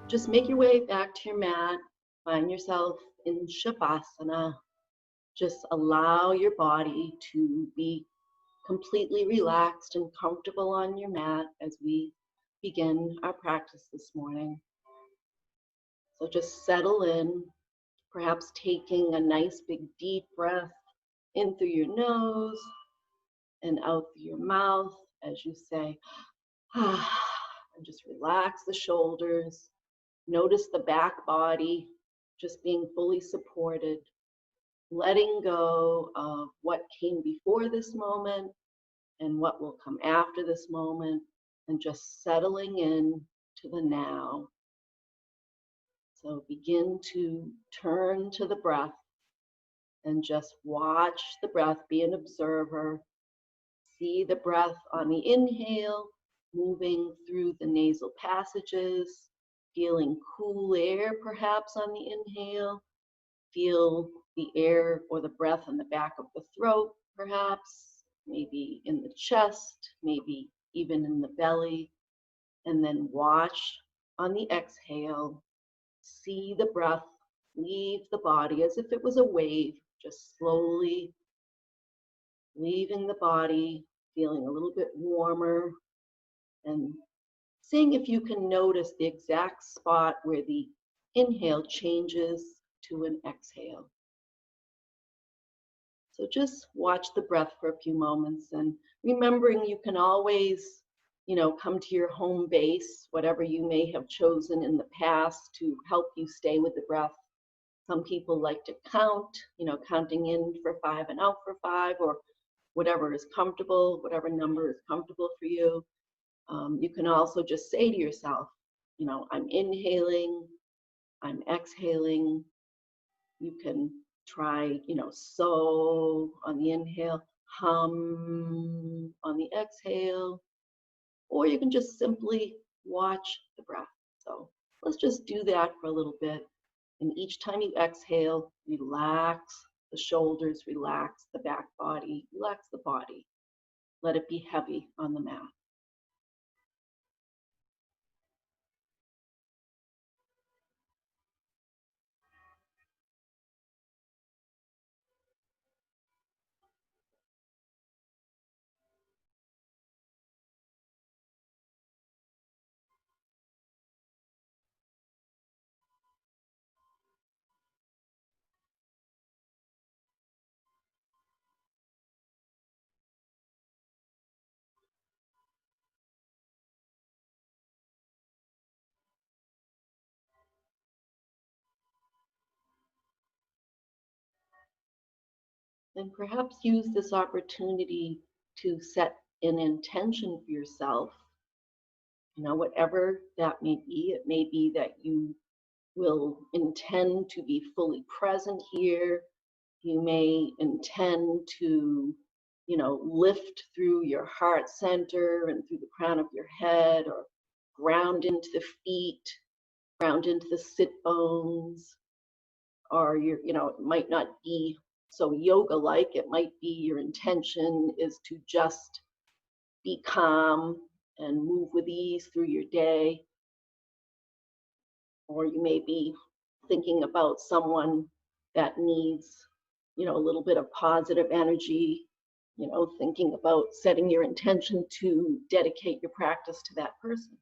just make your way back to your mat. Find yourself in Shavasana. Just allow your body to be completely relaxed and comfortable on your mat as we begin our practice this morning. So just settle in, perhaps taking a nice big deep breath in through your nose and out through your mouth as you say, ah, and just relax the shoulders. Notice the back body just being fully supported, letting go of what came before this moment and what will come after this moment, and just settling in to the now. So begin to turn to the breath and just watch the breath, be an observer. See the breath on the inhale, moving through the nasal passages, feeling cool air perhaps on the inhale. Feel the air or the breath on the back of the throat, perhaps, maybe in the chest, maybe even in the belly. And then watch on the exhale. See the breath leave the body as if it was a wave, just slowly leaving the body, feeling a little bit warmer, and seeing if you can notice the exact spot where the inhale changes to an exhale. So just watch the breath for a few moments, and remembering you can always, come to your home base, whatever you may have chosen in the past to help you stay with the breath. Some people like to count, counting in for 5 and out for 5, or whatever is comfortable, whatever number is comfortable for you. You can also just say to yourself, I'm inhaling, I'm exhaling. You can try, so on the inhale, hum on the exhale, or you can just simply watch the breath. So let's just do that for a little bit. And each time you exhale, relax the shoulders, relax the back body, relax the body. Let it be heavy on the mat. And perhaps use this opportunity to set an intention for yourself, whatever that may be. It may be that you will intend to be fully present here. You may intend to, lift through your heart center and through the crown of your head, or ground into the feet, ground into the sit bones, or it might not be so yoga-like. It might be your intention is to just be calm and move with ease through your day. Or you may be thinking about someone that needs, a little bit of positive energy, thinking about setting your intention to dedicate your practice to that person.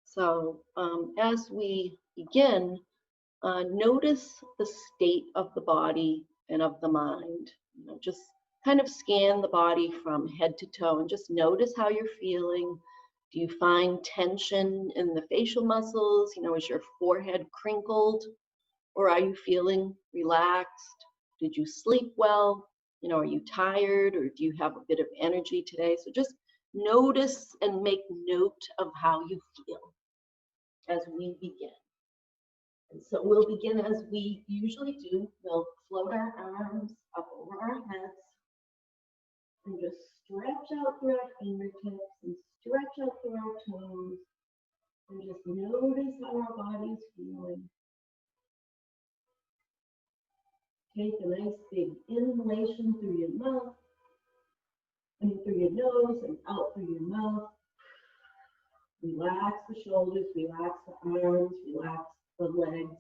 So as we begin, notice the state of the body and of the mind. Just kind of scan the body from head to toe and just notice how you're feeling. Do you find tension in the facial muscles? Is your forehead crinkled, or are you feeling relaxed? Did you sleep well? Are you tired, or do you have a bit of energy today? So just notice and make note of how you feel as we begin. And so we'll begin as we usually do. We'll float our arms up over our heads and just stretch out through our fingertips and stretch out through our toes, and just notice how our body is feeling. Take a nice big inhalation through your mouth, and through your nose and out through your mouth. Relax the shoulders, relax the arms, relax the legs,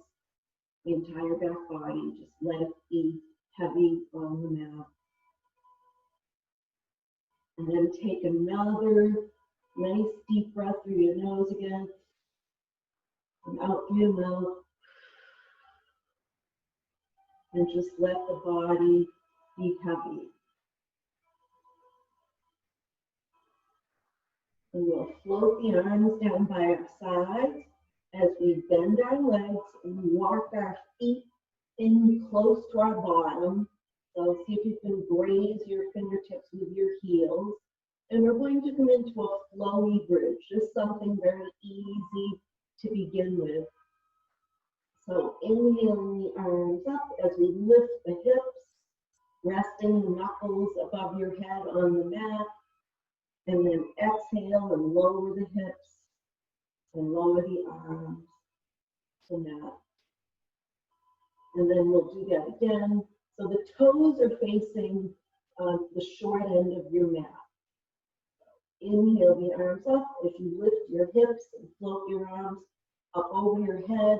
the entire back body. Just let it be heavy on the mat. And then take another nice deep breath through your nose again, and out through your mouth. And just let the body be heavy. And we'll float the arms down by our sides as we bend our legs and walk our feet in close to our bottom. So see if you can graze your fingertips with your heels. And we're going to come into a flowy bridge, just something very easy to begin with. So inhaling the arms up as we lift the hips, resting the knuckles above your head on the mat. And then exhale and lower the hips and lower the arms to mat. And then we'll do that again. So the toes are facing the short end of your mat. Inhale the arms up as you lift your hips and float your arms up over your head,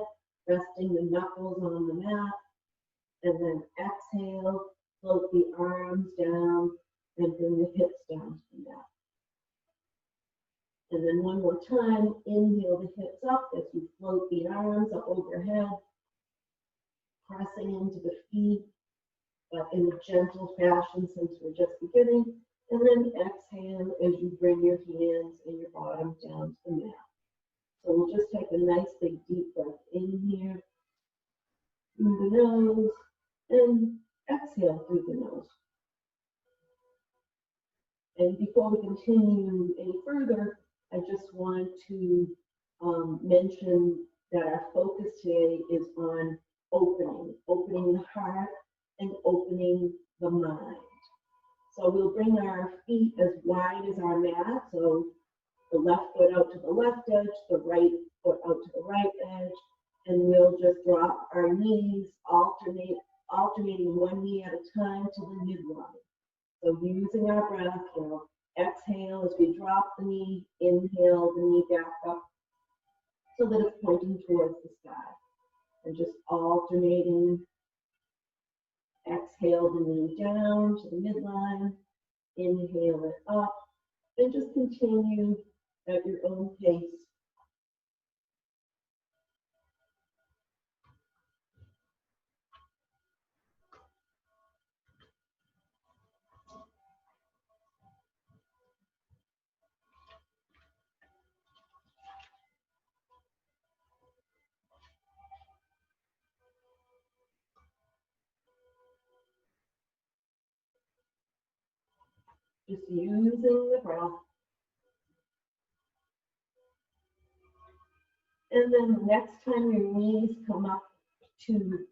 resting the knuckles on the mat. And then exhale, float the arms down and bring the hips down to the mat. And then one more time, inhale the hips up as you float the arms up overhead, pressing into the feet, but in a gentle fashion since we're just beginning. And then exhale as you bring your hands and your bottom down to the mat. So we'll just take a nice big deep breath in here, through the nose, and exhale through the nose. And before we continue any further, I just want to mention that our focus today is on opening the heart and opening the mind. So we'll bring our feet as wide as our mat, so the left foot out to the left edge, the right foot out to the right edge, and we'll just drop our knees, alternating one knee at a time to the midline. So using our breath, we'll exhale as we drop the knee, inhale the knee back up so that it's pointing towards the sky. And just alternating, exhale the knee down to the midline, inhale it up, and just continue at your own pace. Just using the breath. And then next time your knees come up to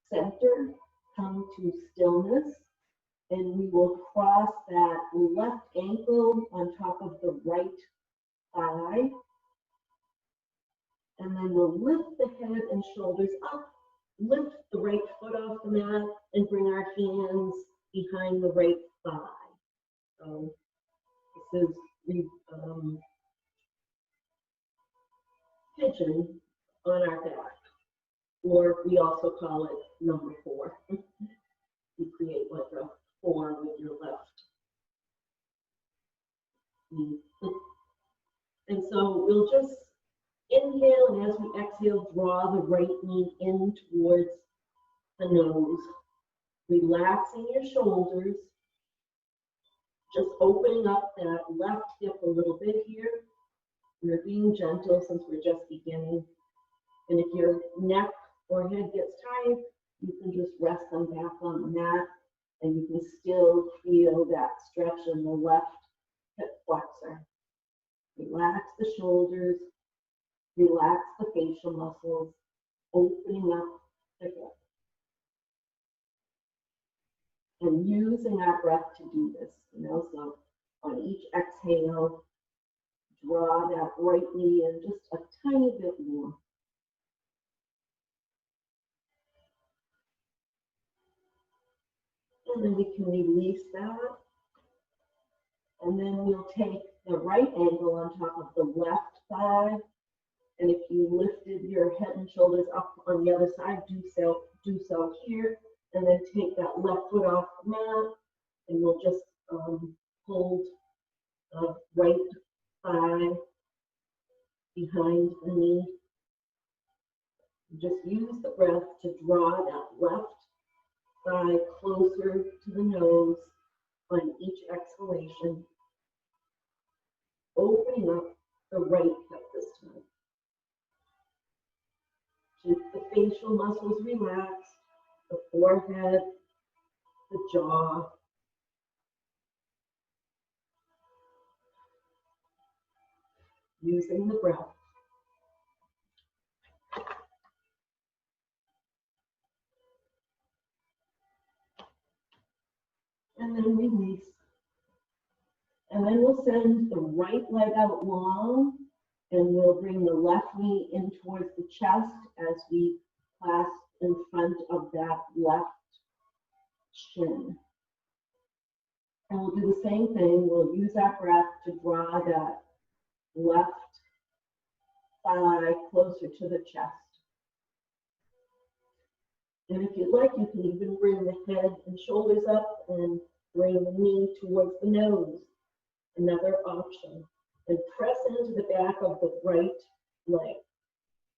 center, come to stillness, and we will cross that left ankle on top of the right thigh. And then we'll lift the head and shoulders up, lift the right foot off the mat, and bring our hands behind the right thigh. So this is pigeon on our back, or we also call it number 4. You create like a 4 with your left knee. And so we'll just inhale, and as we exhale, draw the right knee in towards the nose, relaxing your shoulders, just opening up that left hip a little bit here. We're being gentle since we're just beginning. And if your neck or head gets tired, you can just rest them back on the mat, and you can still feel that stretch in the left hip flexor. Relax the shoulders, relax the facial muscles, opening up the hip. And using our breath to do this, so on each exhale, draw that right knee in just a tiny bit more. And then we can release that. And then we'll take the right ankle on top of the left thigh. And if you lifted your head and shoulders up on the other side, do so here. And then take that left foot off the mat. And we'll just hold the right thigh behind the knee. Just use the breath to draw that left thigh closer to the nose on each exhalation, opening up the right hip this time. Keep the facial muscles relaxed, the forehead, the jaw. Using the breath. And then release. And then we'll send the right leg out long, and we'll bring the left knee in towards the chest as we clasp in front of that left shin. And we'll do the same thing. We'll use our breath to draw that left thigh closer to the chest. And if you'd like, you can even bring the head and shoulders up and bring the knee towards the nose. Another option. And press into the back of the right leg,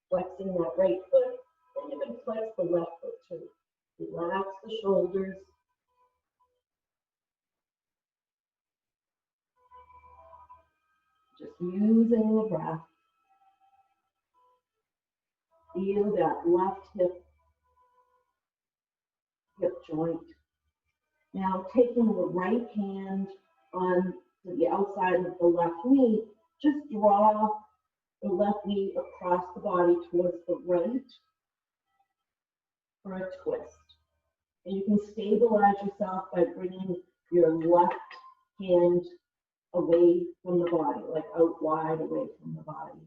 flexing that right foot, and you can flex the left foot too. Relax the shoulders. Just using the breath. Feel that left hip joint. Now taking the right hand on to the outside of the left knee, just draw the left knee across the body towards the right for a twist. And you can stabilize yourself by bringing your left hand away from the body, like out wide away from the body.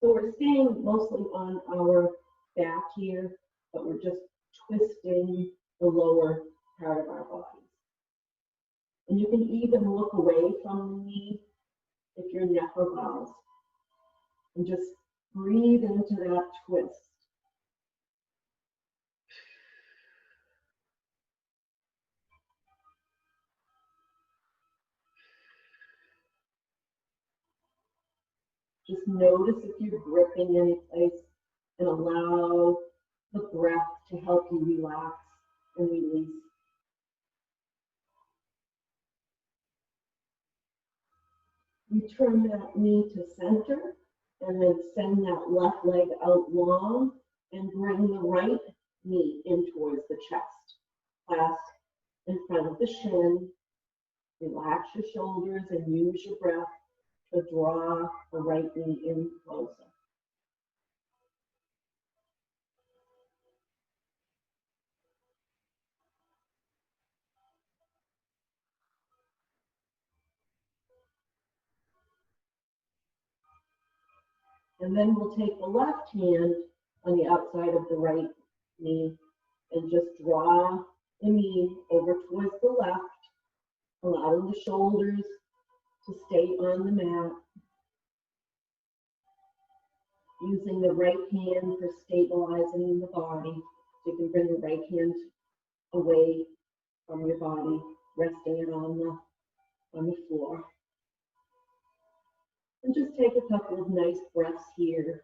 So we're staying mostly on our back here, but we're just twisting the lower part of our bodies. And you can even look away from the knee if your neck bows. And just breathe into that twist. Just notice if you're gripping any place and allow the breath to help you relax and release. Return that knee to center and then send that left leg out long and bring the right knee in towards the chest. Clasp in front of the shin. Relax your shoulders and use your breath to draw the right knee in closer. And then we'll take the left hand on the outside of the right knee and just draw the knee over towards the left, allowing the shoulders to stay on the mat. Using the right hand for stabilizing the body. So you can bring the right hand away from your body, resting it on the floor. And just take a couple of nice breaths here.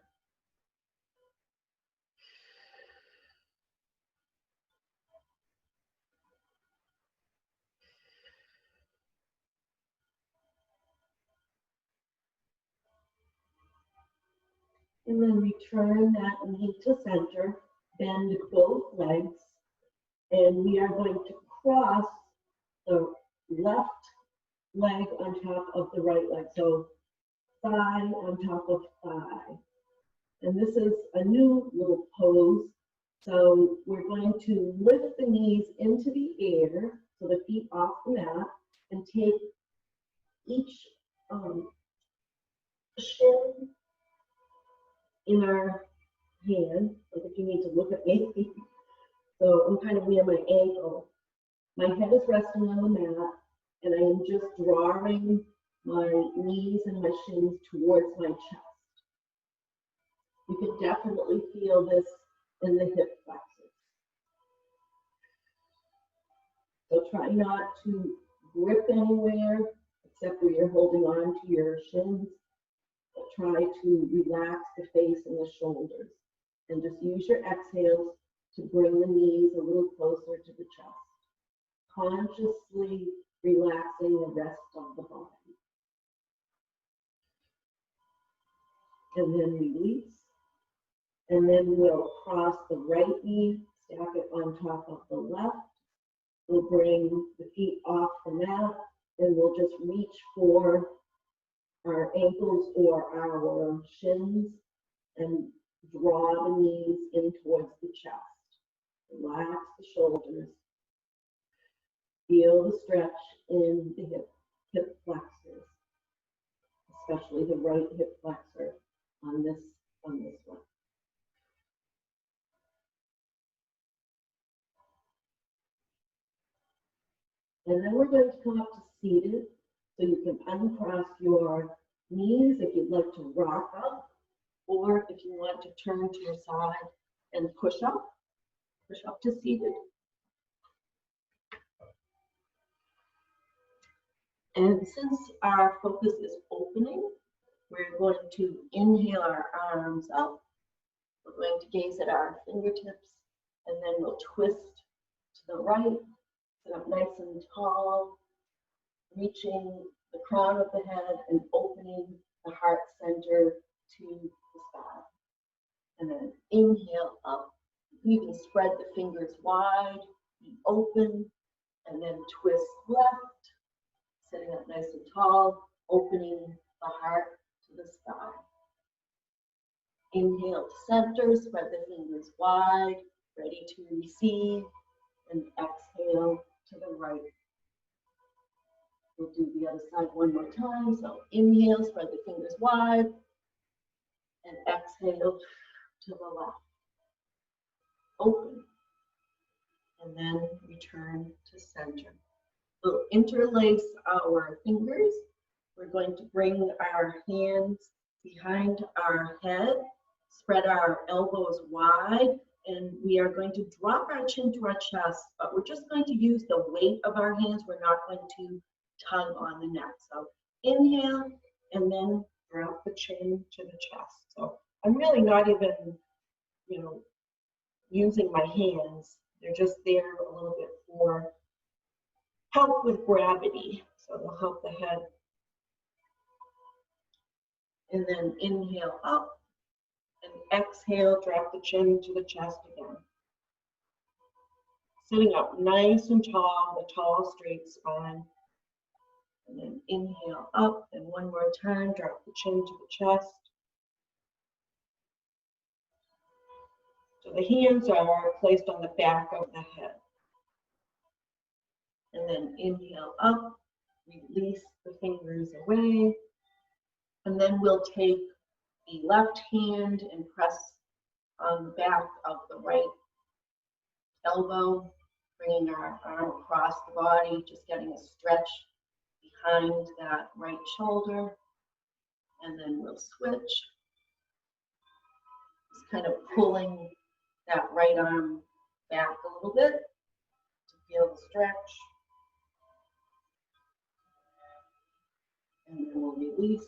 And then return that knee to center, bend both legs, and we are going to cross the left leg on top of the right leg. So thigh on top of thigh. And this is a new little pose. So we're going to lift the knees into the air, so the feet off the mat, and take each shin in our hand, like if you need to look at me. So I'm kind of near my ankle. My head is resting on the mat, and I am just drawing my knees and my shins towards my chest. You can definitely feel this in the hip flexors. So try not to grip anywhere except where you're holding on to your shins, but try to relax the face and the shoulders. And just use your exhales to bring the knees a little closer to the chest, consciously relaxing the rest of the body. And then release. And then we'll cross the right knee, stack it on top of the left. We'll bring the feet off the mat, and we'll just reach for our ankles or our shins and draw the knees in towards the chest. Relax the shoulders. Feel the stretch in the hip flexors, especially the right hip flexor on this one. And then we're going to come up to seated, so you can uncross your knees if you'd like to rock up, or if you want to turn to your side and push up to seated. And since our focus is opening, we're going to inhale our arms up. We're going to gaze at our fingertips, and then we'll twist to the right, sit up nice and tall, reaching the crown of the head and opening the heart center to the sky. And then inhale up. You can spread the fingers wide, be open, and then twist left, sitting up nice and tall, opening the heart to the sky. Inhale to center, spread the fingers wide, ready to receive, and exhale to the right. We'll do the other side one more time. So inhale, spread the fingers wide, and exhale to the left. Open, and then return to center. We'll interlace our fingers. We're going to bring our hands behind our head, spread our elbows wide, and we are going to drop our chin to our chest, but we're just going to use the weight of our hands. We're not going to tug on the neck. So inhale, and then drop the chin to the chest. So I'm really not even, using my hands. They're just there a little bit for help with gravity. So they'll help the head. And then inhale up, and exhale, drop the chin to the chest again. Sitting up nice and tall, the tall, straight spine. And then inhale up, and one more time, drop the chin to the chest. So the hands are placed on the back of the head. And then inhale up, release the fingers away. And then we'll take the left hand and press on the back of the right elbow, bringing our arm across the body, just getting a stretch behind that right shoulder. And then we'll switch. Just kind of pulling that right arm back a little bit to feel the stretch. And then we'll release.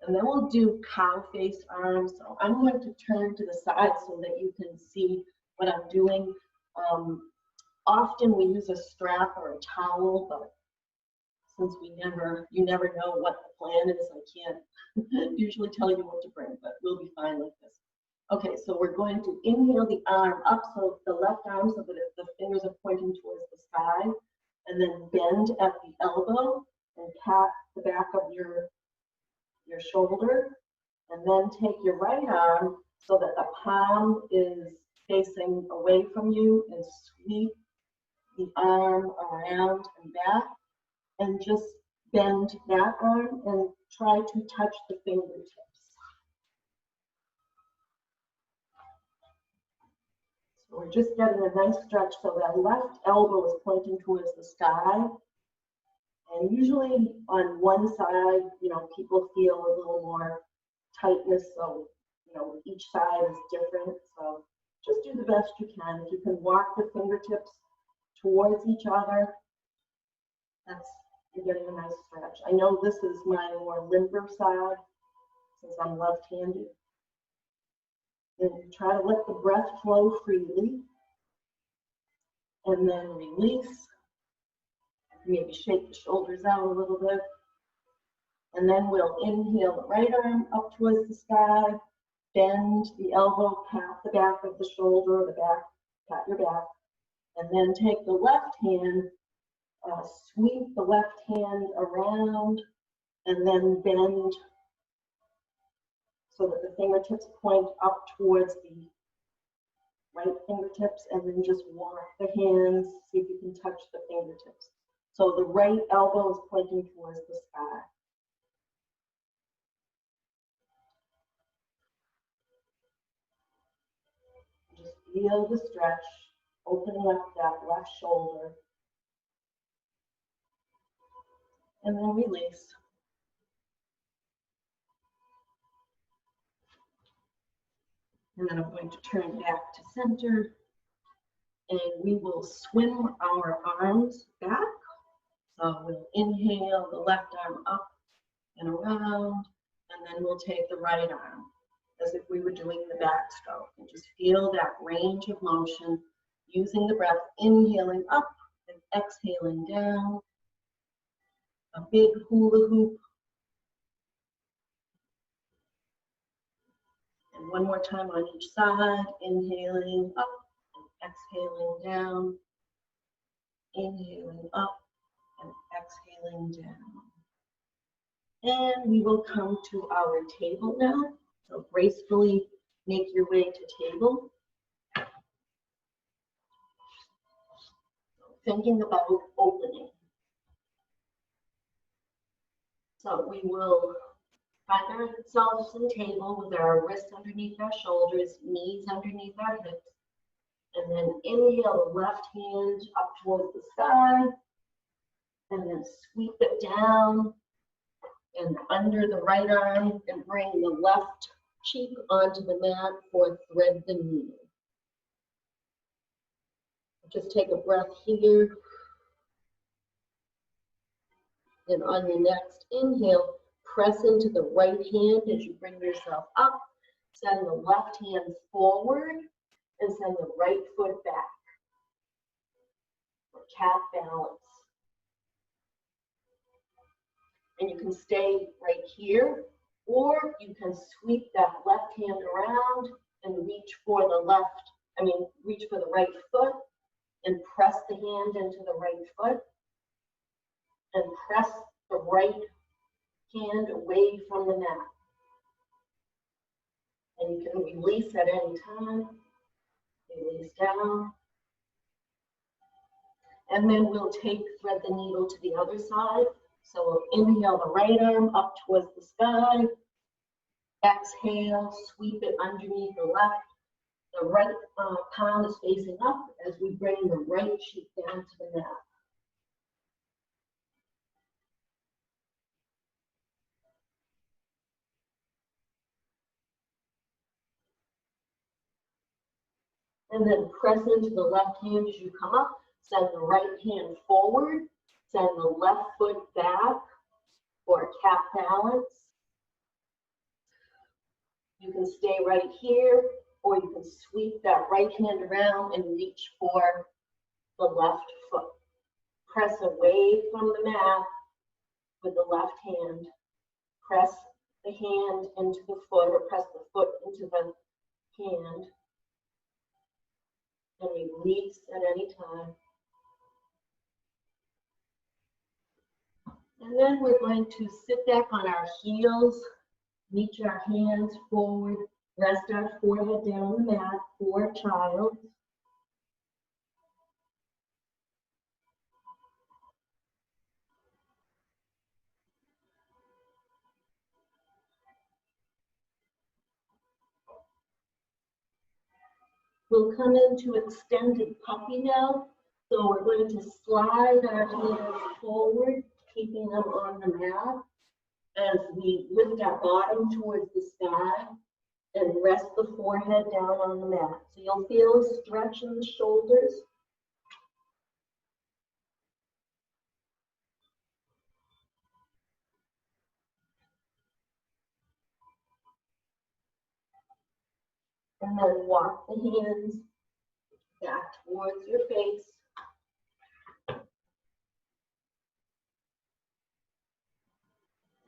And then we'll do cow face arms. So I'm going to turn to the side so that you can see what I'm doing. Often we use a strap or a towel, but since you never know what the plan is, I can't usually tell you what to bring, but we'll be fine like this. Okay, so we're going to inhale the arm up, so the left arm, so that the fingers are pointing towards the sky, and then bend at the elbow and pat the back of your shoulder, and then take your right arm so that the palm is facing away from you, and sweep the arm around and back, and just bend that arm and try to touch the fingertips. So we're just getting a nice stretch so that left elbow is pointing towards the sky. And usually on one side, people feel a little more tightness, so, each side is different. So just do the best you can. If you can walk the fingertips towards each other, you're getting a nice stretch. I know this is my more limber side since I'm left-handed. And try to let the breath flow freely. And then release. Maybe shake the shoulders out a little bit. And then we'll inhale the right arm up towards the sky. Bend the elbow, pat the back of the shoulder, pat your back. And then take the left hand, sweep the left hand around, and then bend so that the fingertips point up towards the right fingertips, and then just walk the hands, see if you can touch the fingertips. So the right elbow is pointing towards the sky. Just feel the stretch, opening up that left shoulder. And then release. And then I'm going to turn back to center. And we will swim our arms back. So we'll inhale the left arm up and around, and then we'll take the right arm as if we were doing the backstroke. And just feel that range of motion using the breath, inhaling up and exhaling down. A big hula hoop. And one more time on each side, inhaling up and exhaling down. Inhaling up and exhaling down. And we will come to our table now. So gracefully make your way to table. Thinking about opening. So we will find ourselves in table with our wrists underneath our shoulders, knees underneath our hips. And then inhale the left hand up towards the sky. And then sweep it down and under the right arm and bring the left cheek onto the mat for thread the needle. Just take a breath here. And on your next inhale, press into the right hand as you bring yourself up. Send the left hand forward and send the right foot back. For cat balance. And you can stay right here, or you can sweep that left hand around and reach for the right foot and press the hand into the right foot and press the right hand away from the mat. And you can release at any time. Release down. And then we'll thread the needle to the other side. So we'll inhale the right arm up towards the sky. Exhale, sweep it underneath the left. The right palm is facing up as we bring the right cheek down to the mat. And then press into the left hand as you come up. Send the right hand forward. Send the left foot back for cat balance. You can stay right here, or you can sweep that right hand around and reach for the left foot. Press away from the mat with the left hand. Press the hand into the foot, or press the foot into the hand. And release at any time. And then we're going to sit back on our heels, reach our hands forward, rest our forehead down on the mat for child. We'll come into extended puppy now. So we're going to slide our hands forward, keeping them on the mat as we lift our bottom towards the sky and rest the forehead down on the mat. So you'll feel a stretch in the shoulders. And then walk the hands back towards your face.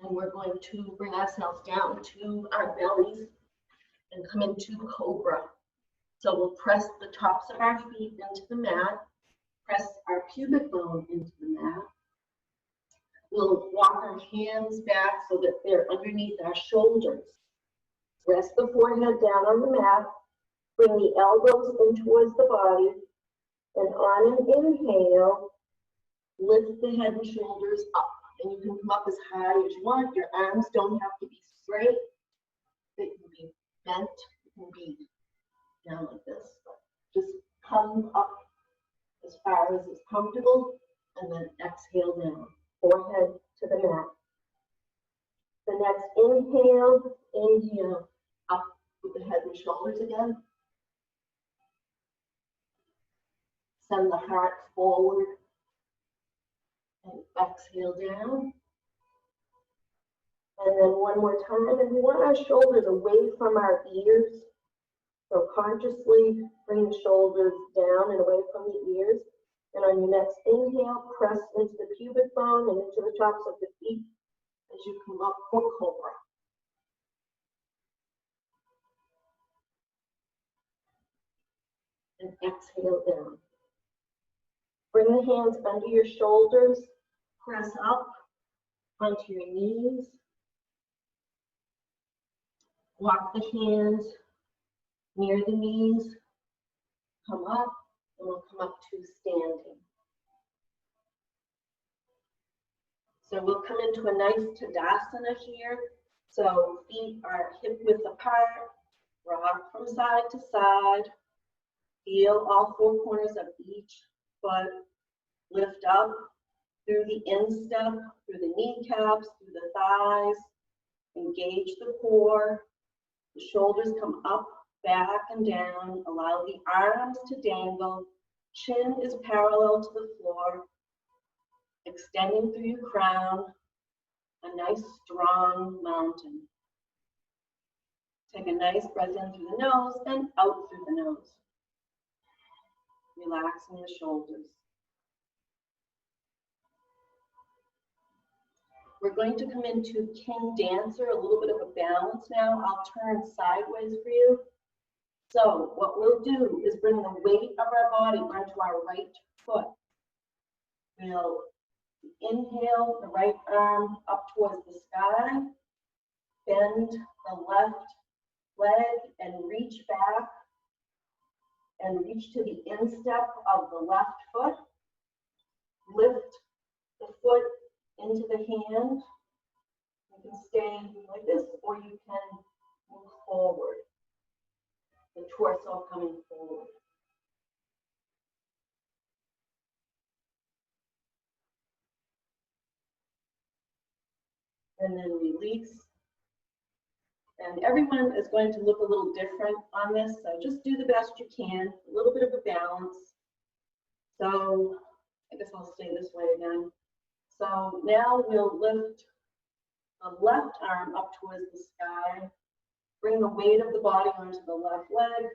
And we're going to bring ourselves down to our bellies and come into cobra. So we'll press the tops of our feet into the mat, press our pubic bone into the mat. We'll walk our hands back so that they're underneath our shoulders. Rest the forehead down on the mat, bring the elbows in towards the body, and on an inhale, lift the head and shoulders up. And you can come up as high as you want. Your arms don't have to be straight. They can be bent. It can be down like this. Just come up as far as is comfortable, and then exhale down. Forehead to the mat. The next inhale up with the head and shoulders again. Send the heart forward. And exhale down. And then one more time. And we want our shoulders away from our ears. So consciously bring the shoulders down and away from the ears. And on your next inhale, press into the pubic bone and into the tops of the feet as you come up for cobra. And exhale down. Bring the hands under your shoulders. Press up onto your knees. Walk the hands near the knees. Come up, and we'll come up to standing. So we'll come into a nice Tadasana here. So feet are hip width apart. Rock from side to side. Feel all four corners of each foot. Lift up through the instep, through the kneecaps, through the thighs. Engage the core. The shoulders come up, back, and down. Allow the arms to dangle. Chin is parallel to the floor. Extending through your crown. A nice strong mountain. Take a nice breath in through the nose and out through the nose. Relaxing the shoulders. We're going to come into King Dancer, a little bit of a balance now. I'll turn sideways for you. So what we'll do is bring the weight of our body onto our right foot. We'll inhale the right arm up towards the sky. Bend the left leg and reach back and reach to the instep of the left foot. Lift the foot into the hand. You can stay like this, or you can move forward. The torso coming forward. And then release. And everyone is going to look a little different on this, so just do the best you can. A little bit of a balance. So I guess I'll stay this way again. So now we'll lift the left arm up towards the sky. Bring the weight of the body onto the left leg.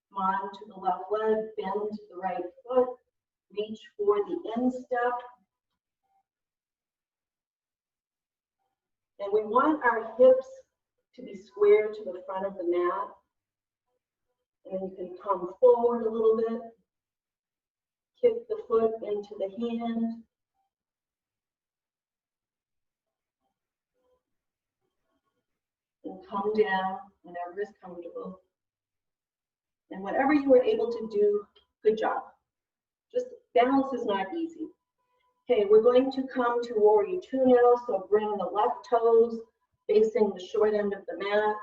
Come on to the left leg, bend the right foot. Reach for the instep. And we want our hips to be square to the front of the mat. And you can come forward a little bit. Kick the foot into the hand. And come down whenever is comfortable. And whatever you were able to do, good job. Just balance is not easy. Okay, we're going to come to Warrior Two now. So bring the left toes facing the short end of the mat.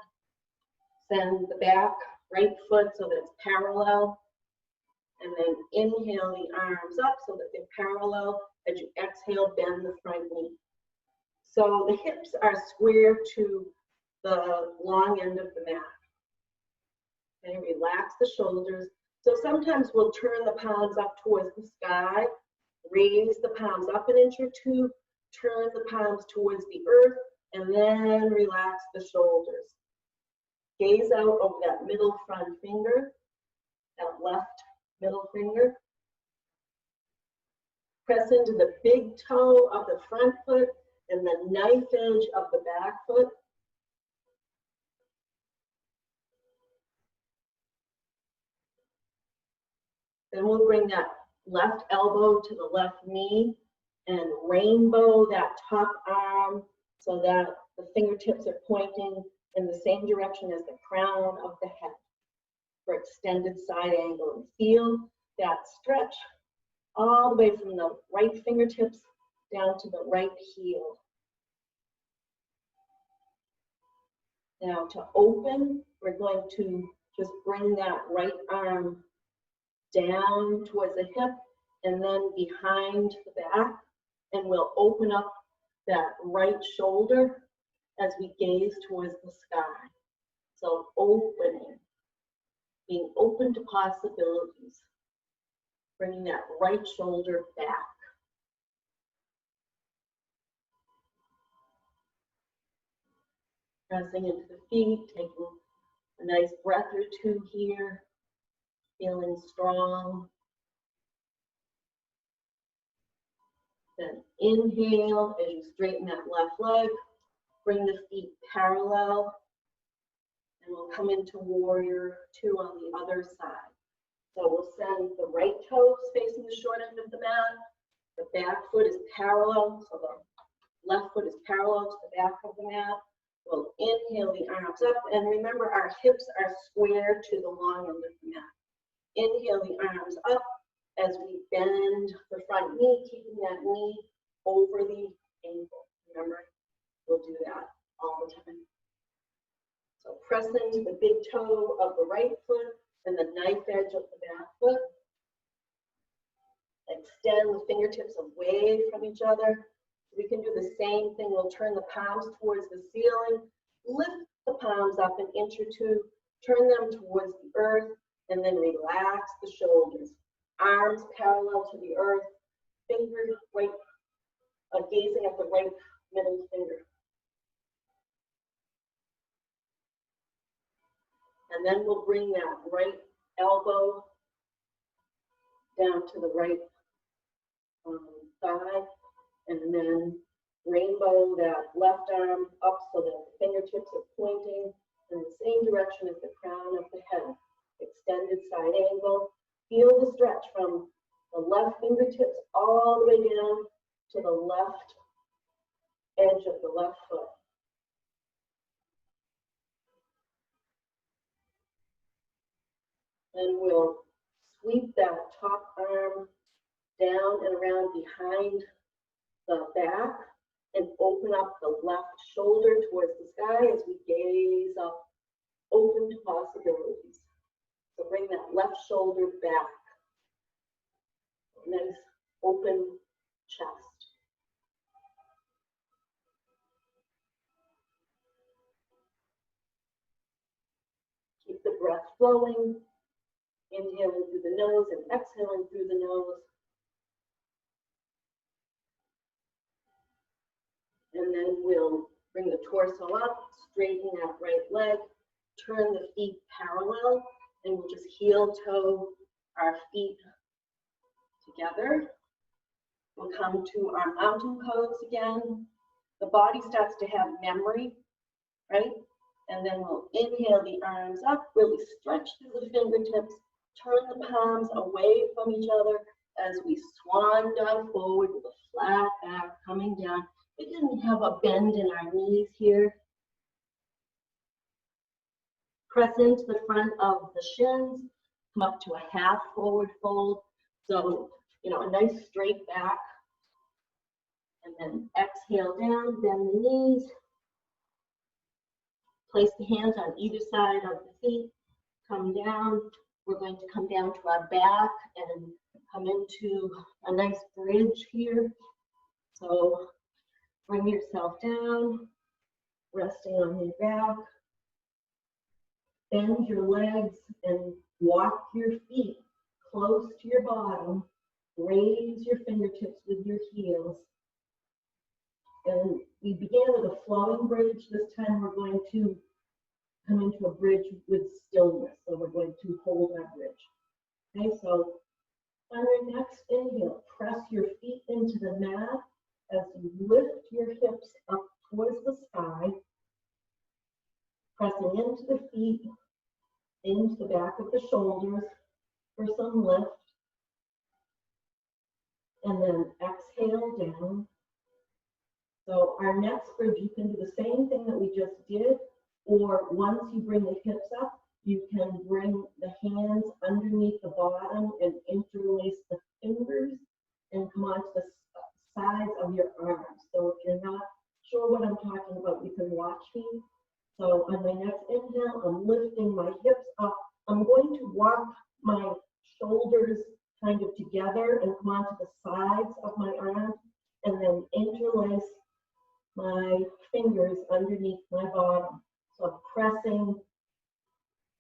Send the back right foot so that it's parallel. And then inhale the arms up so that they're parallel. As you exhale, bend the front knee. So the hips are square to the long end of the mat. And relax the shoulders. So sometimes we'll turn the palms up towards the sky, raise the palms up an inch or two, turn the palms towards the earth, and then relax the shoulders. Gaze out over that middle front finger, that left middle finger. Press into the big toe of the front foot and the knife edge of the back foot. Then we'll bring that left elbow to the left knee and rainbow that top arm so that the fingertips are pointing in the same direction as the crown of the head for extended side angle. And feel that stretch all the way from the right fingertips down to the right heel. Now to open, we're going to just bring that right arm down towards the hip and then behind the back, and we'll open up that right shoulder as we gaze towards the sky. So opening, being open to possibilities, bringing that right shoulder back. Pressing into the feet, taking a nice breath or two here, feeling strong. Then inhale as you straighten that left leg, bring the feet parallel, and we'll come into warrior two on the other side. So we'll send the right toes facing the short end of the mat, the back foot is parallel, so the left foot is parallel to the back of the mat. We'll inhale the arms up, and remember our hips are square to the long end of the mat. Inhale the arms up as we bend the front knee, keeping that knee over the ankle. Remember, we'll do that all the time. So press into the big toe of the right foot and the knife edge of the back foot. Extend the fingertips away from each other. We can do the same thing. We'll turn the palms towards the ceiling, lift the palms up an inch or two, turn them towards the earth, and then relax the shoulders. Arms parallel to the earth, fingers right, gazing at the right middle finger. And then we'll bring that right elbow down to the right thigh, and then rainbow that left arm up so that the fingertips are pointing in the same direction as the crown of the head. Extended side angle. Feel the stretch from the left fingertips all the way down to the left edge of the left foot. And we'll sweep that top arm down and around behind the back and open up the left shoulder towards the sky as we gaze up, open to possibilities. So bring that left shoulder back. Nice open chest. Keep the breath flowing, inhaling through the nose and exhaling through the nose. And then we'll bring the torso up, straighten that right leg, turn the feet parallel, and we'll just heel toe our feet together. We'll come to our mountain pose again. The body starts to have memory, right? And then we'll inhale the arms up, really stretch through the fingertips, turn the palms away from each other as we swan dive forward with a flat back coming down. We can have a bend in our knees here. Press into the front of the shins, come up to a half forward fold. So, a nice straight back. And then exhale down, bend the knees. Place the hands on either side of the feet. come down. We're going to come down to our back and come into a nice bridge here. So bring yourself down, resting on your back. Bend your legs and walk your feet close to your bottom. Raise your fingertips with your heels. And we began with a flowing bridge. This time we're going to come into a bridge with stillness. So we're going to hold our bridge. Okay, so on your next inhale, press your feet into the mat as you lift your hips up towards the sky, pressing into the feet, into the back of the shoulders for some lift. And then exhale down. So our next bridge, you can do the same thing that we just did, or once you bring the hips up, you can bring the hands underneath the bottom and interlace the fingers and come onto the sides of your arms. So if you're not sure what I'm talking about, you can watch me. So on my next inhale, I'm lifting my hips up. I'm going to walk my shoulders kind of together and come onto the sides of my arms, and then interlace my fingers underneath my bottom. So I'm pressing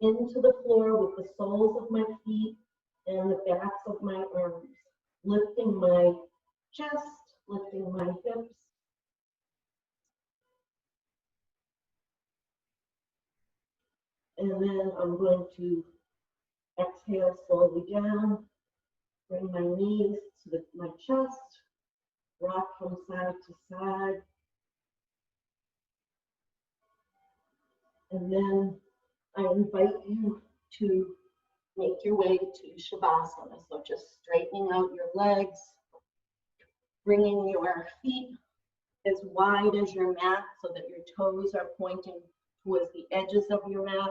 into the floor with the soles of my feet and the backs of my arms, lifting my chest, lifting my hips. And then I'm going to exhale slowly down, bring my knees to my chest, rock from side to side. And then I invite you to make your way to Shavasana. So just straightening out your legs, bringing your feet as wide as your mat so that your toes are pointing towards the edges of your mat.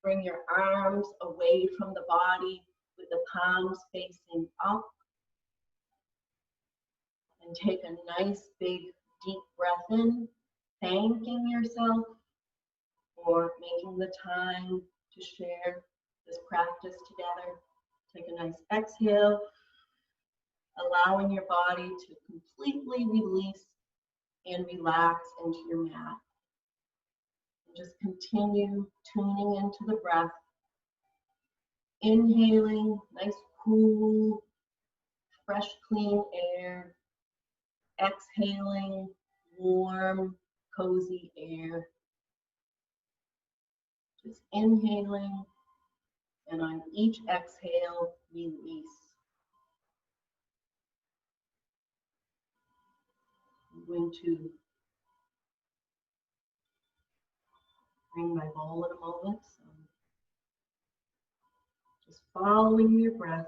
Bring your arms away from the body with the palms facing up. And take a nice big deep breath in, thanking yourself for making the time to share this practice together. Take a nice exhale, allowing your body to completely release and relax into your mat. And just continue tuning into the breath. Inhaling nice, cool, fresh, clean air. Exhaling warm, cozy air. Just inhaling, and on each exhale, release. I'm going to bring my bowl in a moment. So just following your breath,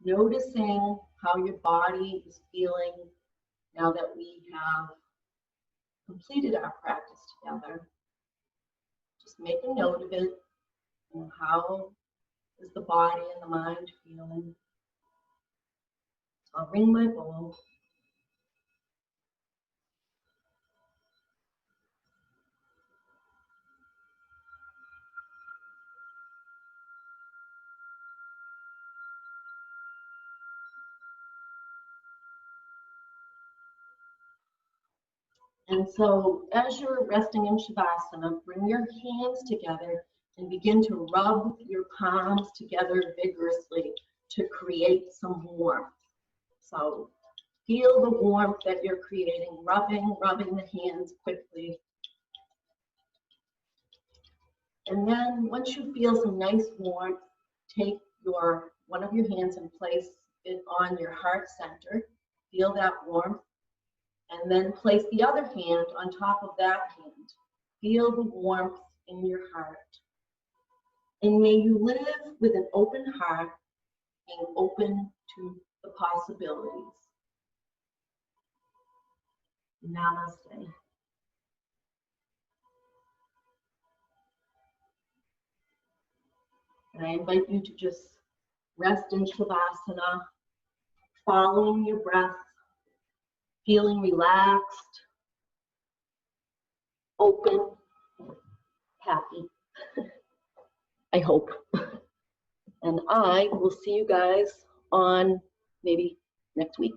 noticing how your body is feeling now that we have completed our practice together. Just make a note of it. And how is the body and the mind feeling? So I'll bring my bowl. And so as you're resting in Shavasana, bring your hands together and begin to rub your palms together vigorously to create some warmth. So feel the warmth that you're creating, rubbing the hands quickly. And then once you feel some nice warmth, take one of your hands and place it on your heart center. Feel that warmth. And then place the other hand on top of that hand. Feel the warmth in your heart. And may you live with an open heart and open to the possibilities. Namaste. And I invite you to just rest in Shavasana, following your breath, feeling relaxed, open, happy. I hope. And I will see you guys on maybe next week.